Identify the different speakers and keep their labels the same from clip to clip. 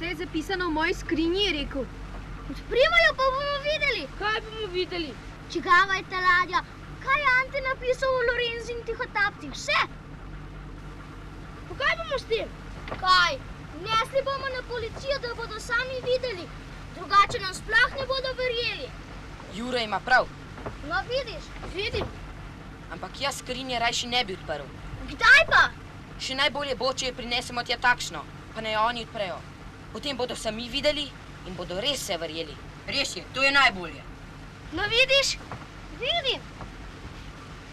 Speaker 1: Vse je zapisano v moji skrinji, je rekel.
Speaker 2: Odprimo jo, pa bomo videli.
Speaker 1: Kaj bomo videli?
Speaker 2: Čigava je ta ladja? Kaj je Ante napisal o Lorenzu in tihotapcih? Vse!
Speaker 1: Pa kaj bomo s tem?
Speaker 2: Kaj? Nesli bomo na policijo, da bodo sami videli. Drugače nam sploh ne bodo verjeli.
Speaker 3: Jure ima prav.
Speaker 2: No, vidiš?
Speaker 1: Vidim.
Speaker 3: Ampak jaz skrinje rajši ne bi odprl.
Speaker 2: Kdaj pa?
Speaker 3: Še najbolje bo, če jo prinesemo tja takšno, pa naj jo oni odprejo. Potem bodo sami videli in bodo res se verjeli. Res je, to je najbolje.
Speaker 2: No, vidiš? Vidim.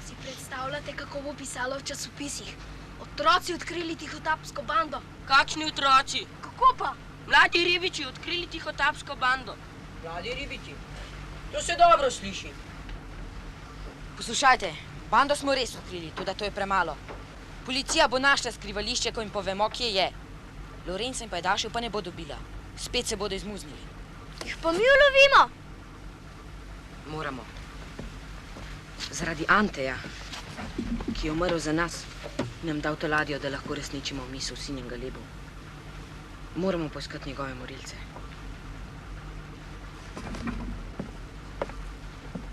Speaker 1: Si predstavljate, kako bo pisalo v časopisih? Otroci odkrili tihotapsko bando.
Speaker 3: Kakšni otroci?
Speaker 1: Kako pa?
Speaker 3: Mladi ribiči odkrili tihotapsko bando. Mladi ribiči? To se dobro sliši. Poslušajte, bando smo res odkrili, toda to je premalo. Policija bo našla skrivališče, ko jim povemo, kje je. Lorenca in pajdašev pa ne bo dobila. Spet se bodo izmuznili.
Speaker 2: Jih pa mi ulovimo.
Speaker 3: Moramo. Zaradi Anteja, ki je umrl za nas, nam dal to ladjo, da lahko resničimo misel v Sinjem Galebu. Moramo poiskati njegove morilce.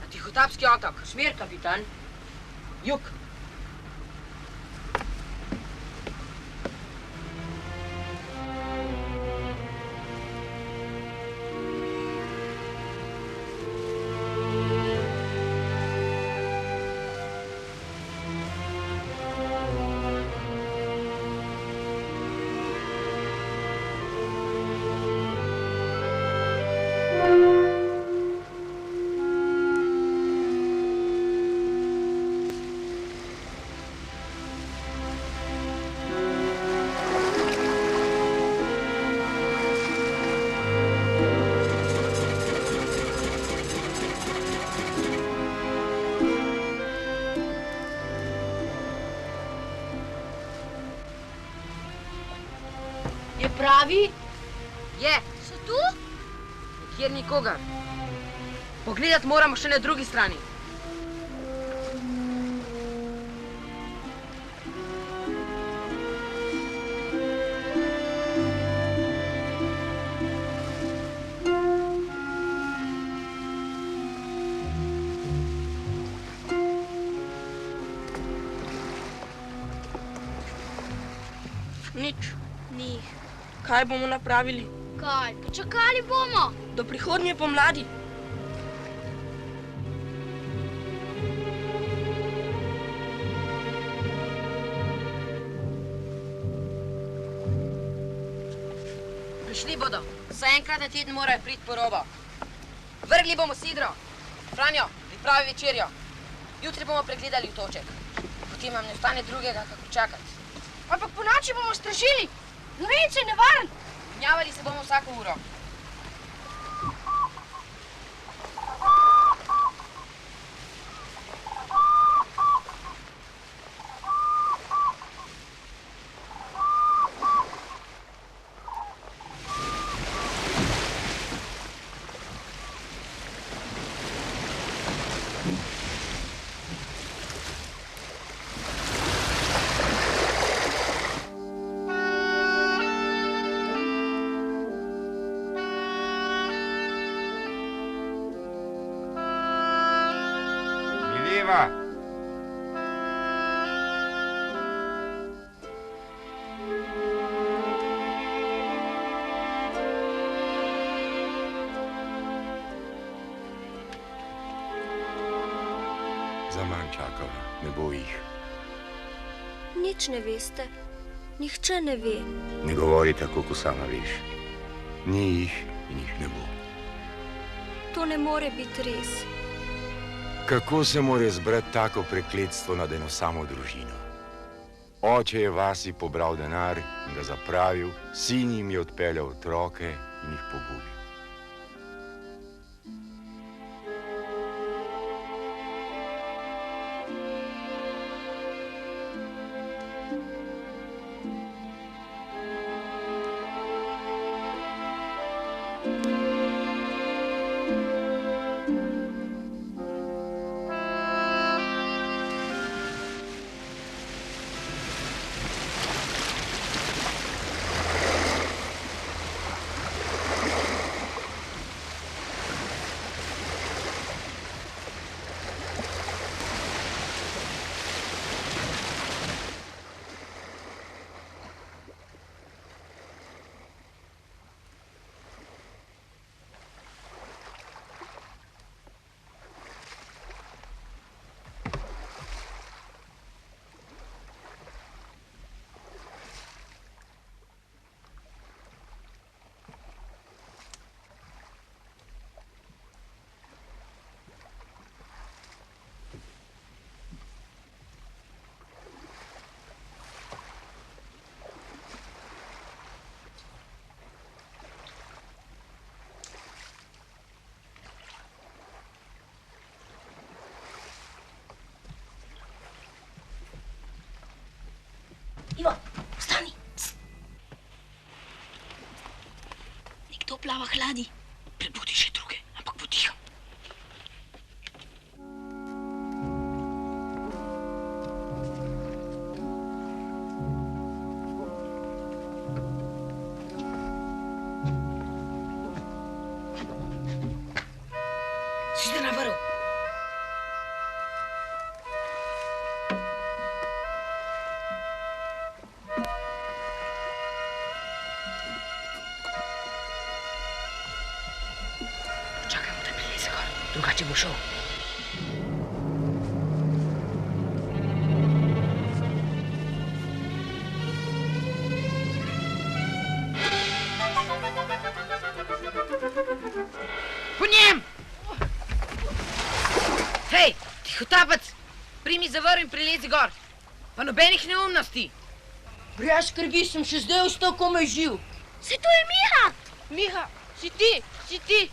Speaker 3: Na Tihotapski otok. Smer, kapitan. Jug.
Speaker 1: Pravi?
Speaker 3: Je.
Speaker 2: So tu?
Speaker 3: Nikjer nikogar. Pogledati moramo še na drugi strani.
Speaker 1: Nič.
Speaker 2: Ni jih.
Speaker 1: Kaj bomo napravili?
Speaker 2: Kaj? Počakali bomo.
Speaker 1: Do prihodnje pomladi.
Speaker 3: Prišli bodo. Vsaj enkrat na teden morajo priti po robo. Vrgli bomo sidro. Franjo, pripravi večerjo. Jutri bomo pregledali otoček. Potem vam ne ostane drugega, kako čakati.
Speaker 1: Ampak ponoči bomo strašili. Lorenc je nevaren.
Speaker 3: Gnjavali se bomo vsako uro.
Speaker 4: Zaman čakava, ne bo jih.
Speaker 2: Nič ne veste. Nihče ne ve.
Speaker 4: Ne govori tako, ko sama veš. Ni jih in jih ne bo.
Speaker 2: To ne more biti res.
Speaker 4: Kako se more zbrati tako prekletstvo nad eno samo družino? Oče je vasi pobral denar in ga zapravil, sin jim je odpeljal otroke in jih pogubil.
Speaker 1: Ivo, vstani. Nekdo plava hladi. Prebudi še druge, ampak potiho. Si se navaril? Počakajmo, da prileze gor, drugače bo šel.
Speaker 3: Po njem! Hej, tihotapec, primi zavrv in prilezi gor. Pa nobenih neumnosti.
Speaker 5: Brez skrbi, sem še zdaj ostal komaj živ.
Speaker 2: Se to je Miha!
Speaker 5: Miha, si ti?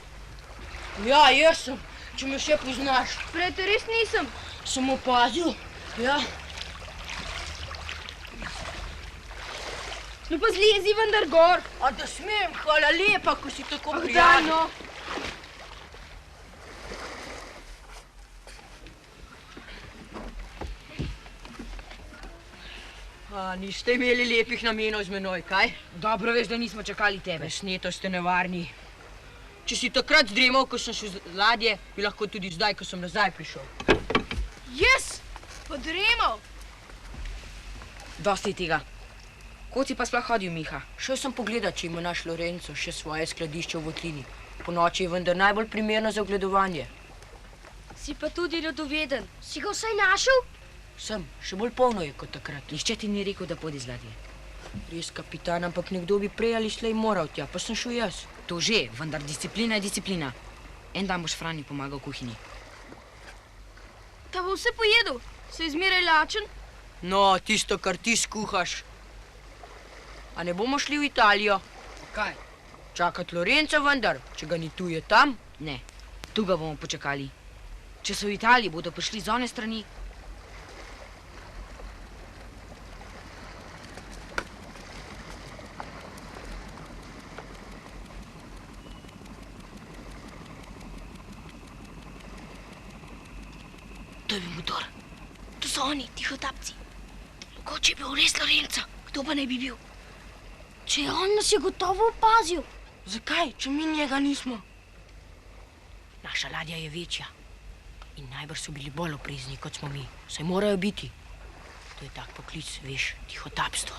Speaker 5: Ja, jaz sem, če me še poznaš.
Speaker 2: Prej te res nisem.
Speaker 5: Sem opazil, ja.
Speaker 2: No pa zlezi vendar gor.
Speaker 5: A da smem, hvala lepa, ko si tako
Speaker 2: Daj
Speaker 5: prijazen.
Speaker 2: no.
Speaker 5: A, niste imeli lepih namenov z menoj, kaj?
Speaker 3: Dobro veš, da nismo čakali tebe.
Speaker 5: Presneto ste nevarni. Če si takrat zdremal, ko sem šel z ladje, bi lahko tudi zdaj, ko sem nazaj prišel.
Speaker 1: Jaz? Podremal?
Speaker 3: Dosti tega. Kod si pa sploh hodil, Miha?
Speaker 5: Šel sem pogledat, če ima naš Lorenzo še svoje skladišče v votlini. Po noči je vendar najbolj primerno za ogledovanje.
Speaker 2: Si pa tudi radoveden. Si ga vsaj našel?
Speaker 5: Sem, še bolj polno je kot takrat.
Speaker 3: Nihče ti ni rekel, da podi z ladje.
Speaker 5: Res, kapitan, ampak nekdo bi prej ali slej moral tja, pa sem šel jaz.
Speaker 3: To že, vendar disciplina je disciplina. En dan boš Franji pomagal v kuhinji.
Speaker 2: Ta bo vse pojedel. Se je zmeraj lačen.
Speaker 5: No, tisto, kar ti skuhaš. A ne bomo šli v Italijo?
Speaker 3: Kaj?
Speaker 5: Čakat Lorenca vendar, če ga ni tu, je tam.
Speaker 3: Ne, tu ga bomo počakali. Če so v Italiji, bodo prišli z one strani.
Speaker 1: To je bil motor. To so oni, tihotapci. Mogoče je bil res Lorenzo. Kdo pa ne bi bil?
Speaker 2: Če je on, nas je gotovo opazil.
Speaker 5: Zakaj, če mi njega nismo? Naša ladja je večja. In najbrž so bili bolj oprezni, kot smo mi. Saj morajo biti. To je tak poklic, veš, tihotapstvo.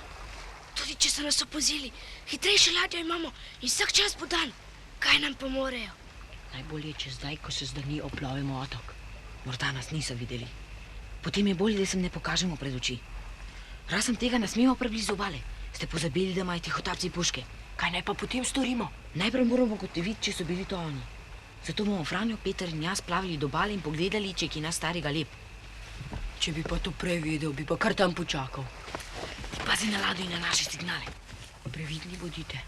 Speaker 1: Tudi če so nas opazili, hitrejše ladjo imamo in vsak čas bo dan. Kaj nam pomorejo?
Speaker 5: Najbolje je, če zdaj, ko se zdani, oplovimo otok.
Speaker 3: Morda nas niso videli. Potem je bolje, da se ne pokažemo pred oči. Razen tega ne smemo preblizu obale. Ste pozabili, da imajo tihotapci puške?
Speaker 5: Kaj naj pa potem storimo?
Speaker 3: Najprej moramo ugotoviti, če so bili to oni. Zato bomo Franjo, Peter in jaz plavili do obale in pogledali, če je ki nas starega lep.
Speaker 5: Če bi pa to prej vedel, bi pa kar tam počakal.
Speaker 3: Pazi na ladjo in na naše signale.
Speaker 5: Previdni bodite.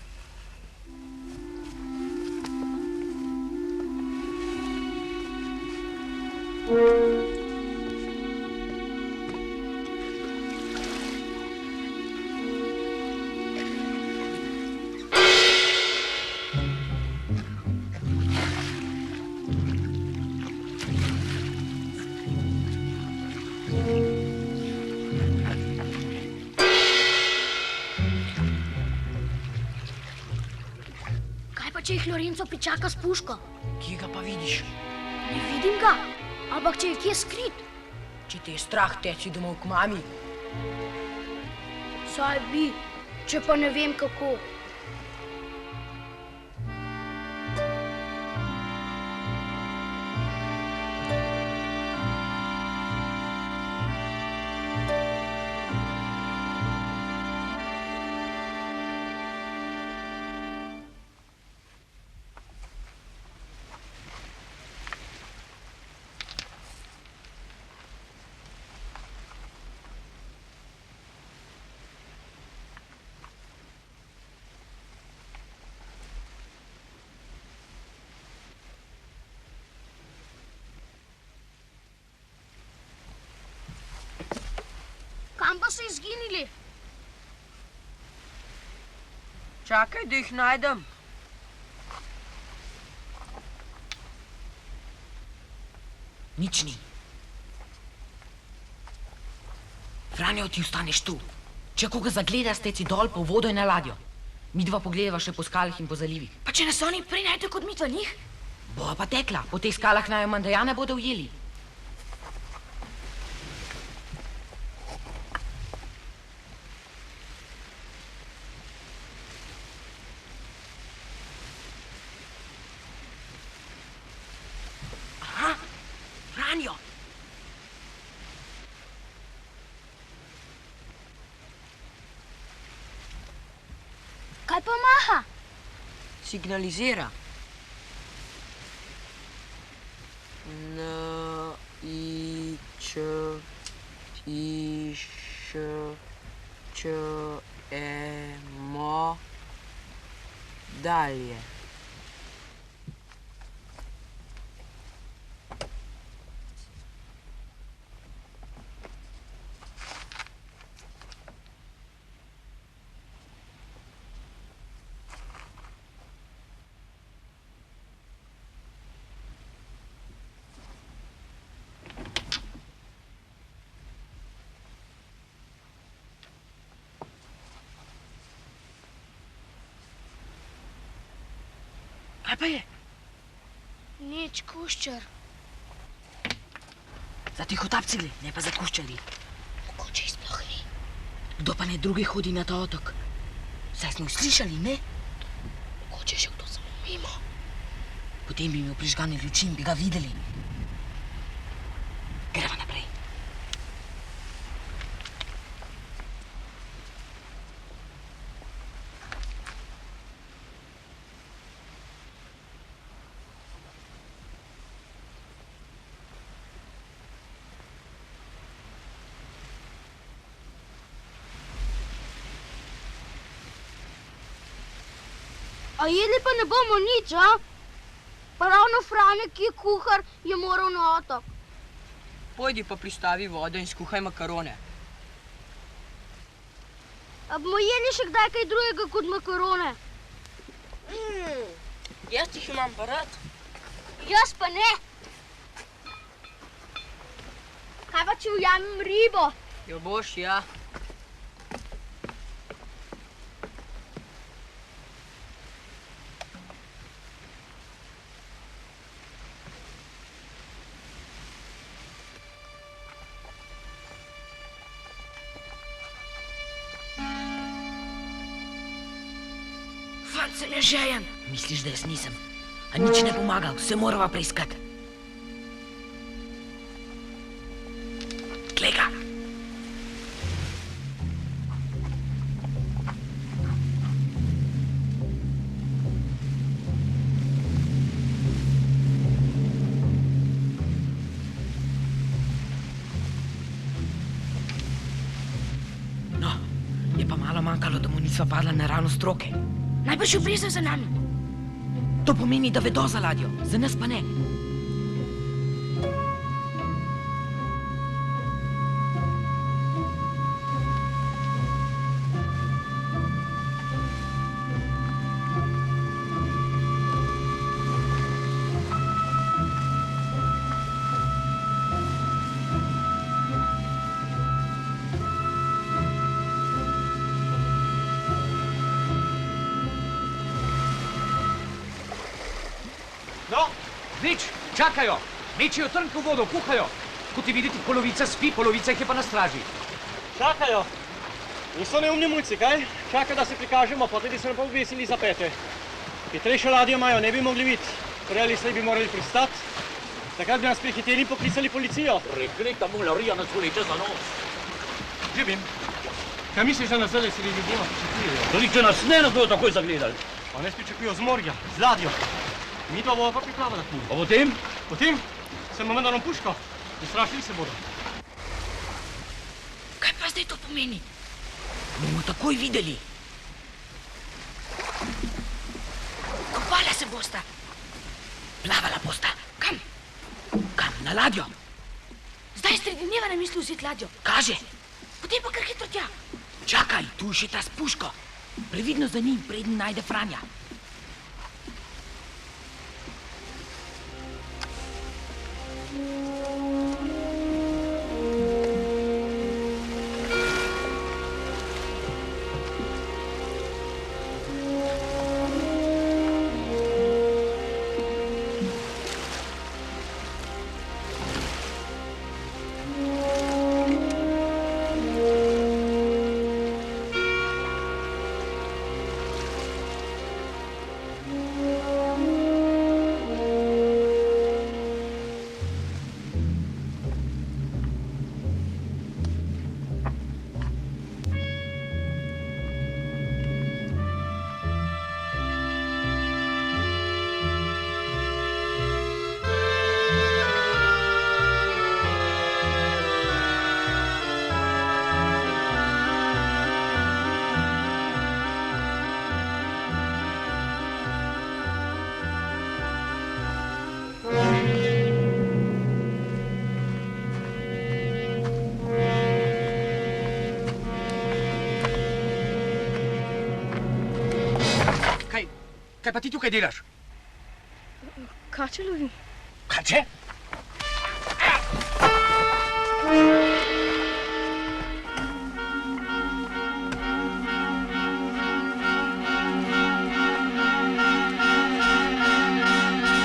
Speaker 2: Kaj pa, če jih Lorenzo pričaka s puško?
Speaker 5: Kje ga pa vidiš?
Speaker 2: Ne vidim ga. Ampak če je kje skrit.
Speaker 5: Če te je strah teči domov k mami.
Speaker 2: Saj bi, če pa ne vem kako. Kam pa so izginili?
Speaker 3: Čakaj, da jih najdem. Nič ni. Franjo, ti ostaneš tu. Če koga zagledaš, steci dol po vodo in na ladjo. Mi dva pogledava še po skalah in po zalivih.
Speaker 5: Pa če nas oni prej najdejo kot mi za njih?
Speaker 3: Bova pa tekla, po teh skalah naj Mandajane bodo ujeli.
Speaker 5: Aha, Franjo!
Speaker 2: Kaj pa maha?
Speaker 3: Signalizira. N, I, Č, I, Š, Č, E, Mo. Dalje.
Speaker 5: Kaj pa je?
Speaker 2: Nič, kuščar.
Speaker 3: Za tihotapci gre, ne pa za kuščarji.
Speaker 5: Mogoče jih sploh ni.
Speaker 3: Kdo pa ne drugi hodi na ta otok? Saj smo jih slišali, ne?
Speaker 5: Mogoče je še kdo samo mimo.
Speaker 3: Potem bi imel prižgane luči in bi ga videli. Greva naprej.
Speaker 2: A jedli pa ne bomo nič, a? Pa ravno Franek, ki je kuhar, je moral na otok.
Speaker 3: Pojdi pa pristavi vodo in skuhaj makarone.
Speaker 2: A bomo jedli še kdaj kaj drugega kot makarone?
Speaker 5: Jaz jih imam pa rad.
Speaker 2: Jaz pa ne. Kaj pa, če ujamem ribo?
Speaker 3: Jo boš, ja.
Speaker 5: Fant sem je žejen.
Speaker 3: Misliš, da jaz nisem? A nič ne pomaga, vse morava preiskati. Glej ga. No, je pa malo manjkalo, da mu nisva padla naravnost roke.
Speaker 5: Najbrž jo prišel za nami.
Speaker 3: To pomeni, da vedo za ladjo, za nas pa ne.
Speaker 6: No, nič, čakajo. Mečejo trnke v vodo, kuhajo. Kot vidite, polovica spi, polovica jih je pa na straži.
Speaker 7: Čakajo. Niso neumni mulci, kaj? Čakajo, da se prikažemo, potem bi se nam pa obvesili za pete. Hitrejšo ladjo imajo, ne bi mogli videti. Prej ali slej bi morali pristati. Takrat bi nas prihiteli in poklicali policijo.
Speaker 6: Prekleta mularija nas volite za nos.
Speaker 7: Živim. Kaj misliš, da nas zdaj si ljudje pričakujejo?
Speaker 6: Toliko nas ne nas bodo takoj zagledali.
Speaker 7: Pa nas pričakujejo z morja, z ladjo. Mi dva bova pa priplavala k njim.
Speaker 6: Pa potem?
Speaker 7: Potem se bomo vendar puško. Ustrašili se bodo.
Speaker 5: Kaj pa zdaj to pomeni?
Speaker 3: Bomo takoj videli.
Speaker 5: Kopala se bosta.
Speaker 3: Plavala bosta.
Speaker 5: Kam?
Speaker 3: Kam? Na ladjo.
Speaker 5: Zdaj sredi dneva ne misli vzeti ladjo.
Speaker 3: Kaže.
Speaker 5: Potem pa kar hitro tja.
Speaker 3: Čakaj, tu je še ta s puško.
Speaker 5: Previdno za njim, preden najde Franja.
Speaker 6: Kaj pa ti tukaj delaš?
Speaker 1: Kače lovim.
Speaker 6: Kače?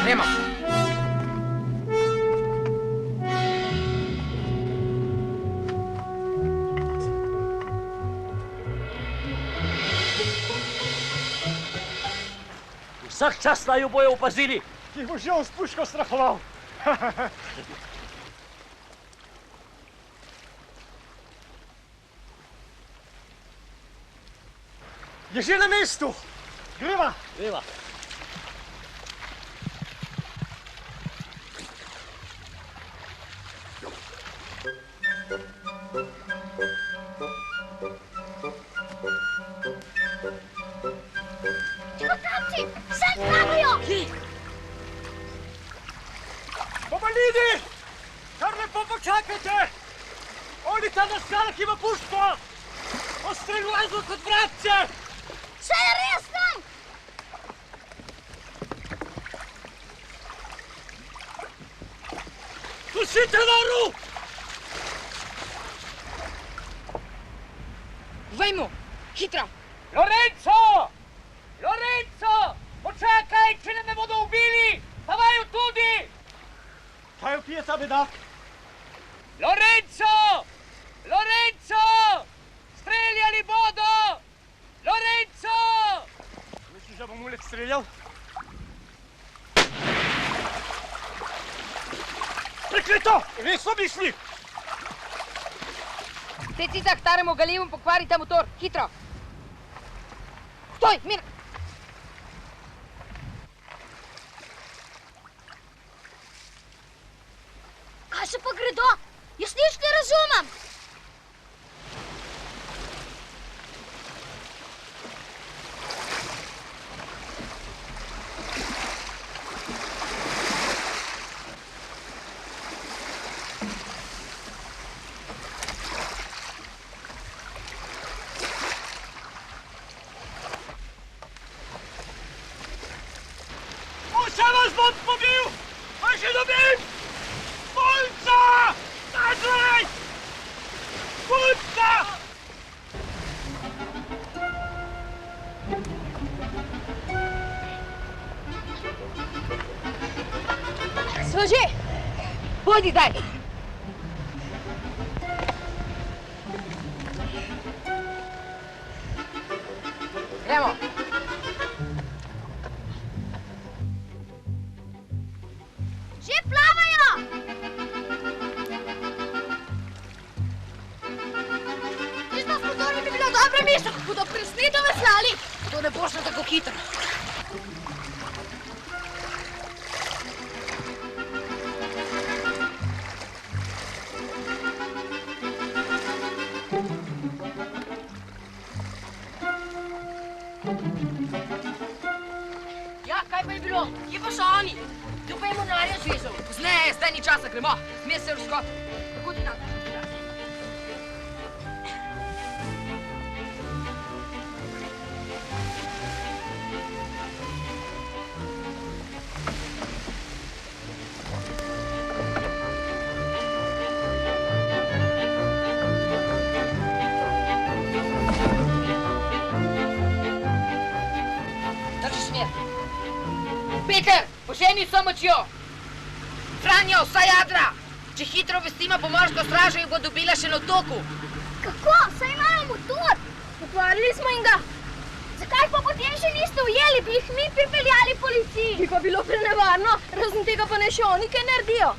Speaker 6: Gremo. Vsak čas naju bojo opazili.
Speaker 7: Jih bo že on s puško strahoval. Je že na mestu. Greva. Greva.
Speaker 2: Tihotapci, sem plavajo!
Speaker 7: Pomalini! Kar lepo počakajte! Oni tam na skalah ima puško! Ostreljaj zo kot vrabce!
Speaker 2: Vse je resno!
Speaker 7: Pustite varu!
Speaker 3: Vejmo, hitro!
Speaker 6: Lorenzo! Lorenzo! Počakaj, če ne me bodo ubili! Pa vaju tudi!
Speaker 7: Kaj opije ta bedak?
Speaker 6: Lorenzo! Lorenzo! Streljali bodo! Lorenzo!
Speaker 7: Misliš, da bom ulic streljal? Prekleto! Resno misli!
Speaker 3: Te cicah staremu galivom pokvarite motor, hitro! Stoj, mir!
Speaker 2: Kaj se pa gredo? Jaz nič ne razumem!
Speaker 7: Vse vas bom pobil! Pa še dobim! Punca! Nazaj! Punca!
Speaker 3: Smo že! Pojdi daj! Gremo!
Speaker 2: Že plavajo! Tisto s motorjem bi bilo dobro mesto, ko bodo presneto veslali.
Speaker 3: To ne bo šlo tako hitro.
Speaker 5: Ja, kaj pa je bilo? Kje pa so oni? Tu pa je mornarja zvezal.
Speaker 3: Pozneje, zdaj ni časa, gremo. Smej se rozkot. Kako ti nam? Peter, poženi vso močjo! Franjo, vsa jadra! Če hitro vestimo pomorsko stražo, jih bo dobila še na otoku.
Speaker 2: Kako? Saj imajo motor.
Speaker 1: Pokvarili smo jim ga.
Speaker 2: Zakaj pa potem še niste ujeli? Bi jih mi pripeljali policiji.
Speaker 1: Bi pa bilo prenevarno, razen tega pa ne še oni kaj naredijo.